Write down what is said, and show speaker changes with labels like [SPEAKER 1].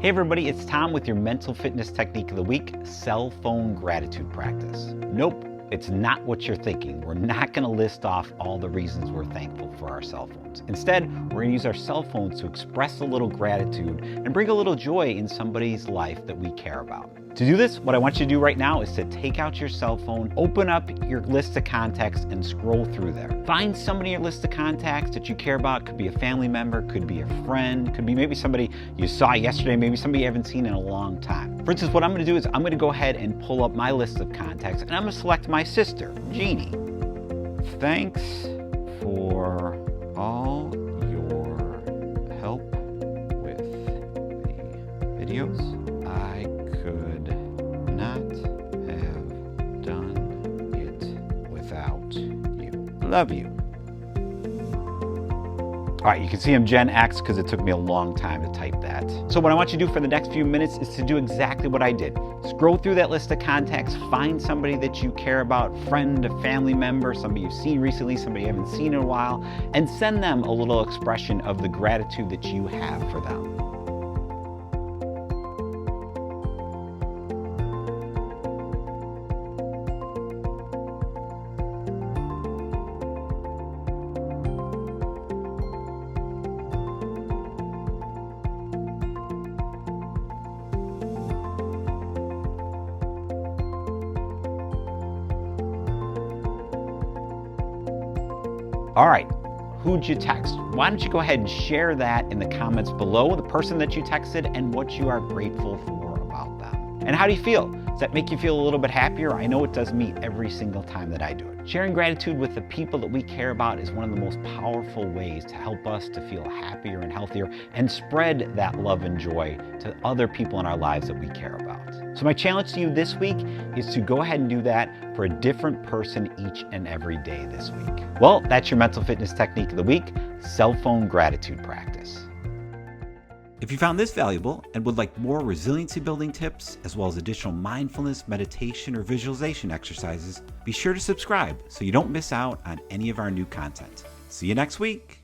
[SPEAKER 1] Hey everybody, it's Tom with your mental fitness technique of the week, cell phone gratitude practice. Nope, it's not what you're thinking. We're not gonna list off all the reasons we're thankful for our cell phones. Instead, we're gonna use our cell phones to express a little gratitude and bring a little joy in somebody's life that we care about. To do this, what I want you to do right now is to take out your cell phone, open up your list of contacts and scroll through there. Find somebody in your list of contacts that you care about. Could be a family member, could be a friend, could be maybe somebody you saw yesterday, maybe somebody you haven't seen in a long time. For instance, what I'm gonna do is I'm gonna go ahead and pull up my list of contacts and I'm gonna select my sister, Jeannie. Thanks for all your help with the videos. I could not have done it without you. Love you. All right, you can see I'm Gen X because it took me a long time to type that. So what I want you to do for the next few minutes is to do exactly what I did. Scroll through that list of contacts, find somebody that you care about, friend, a family member, somebody you've seen recently, somebody you haven't seen in a while, and send them a little expression of the gratitude that you have for them. All right, who'd you text? Why don't you go ahead and share that in the comments below, the person that you texted and what you are grateful for about them. And how do you feel? Does that make you feel a little bit happier? I know it does me every single time that I do it. Sharing gratitude with the people that we care about is one of the most powerful ways to help us to feel happier and healthier and spread that love and joy to other people in our lives that we care about. So my challenge to you this week is to go ahead and do that for a different person each and every day this week. Well, that's your mental fitness technique of the week, cell phone gratitude practice. If you found this valuable and would like more resiliency building tips, as well as additional mindfulness, meditation, or visualization exercises, be sure to subscribe so you don't miss out on any of our new content. See you next week.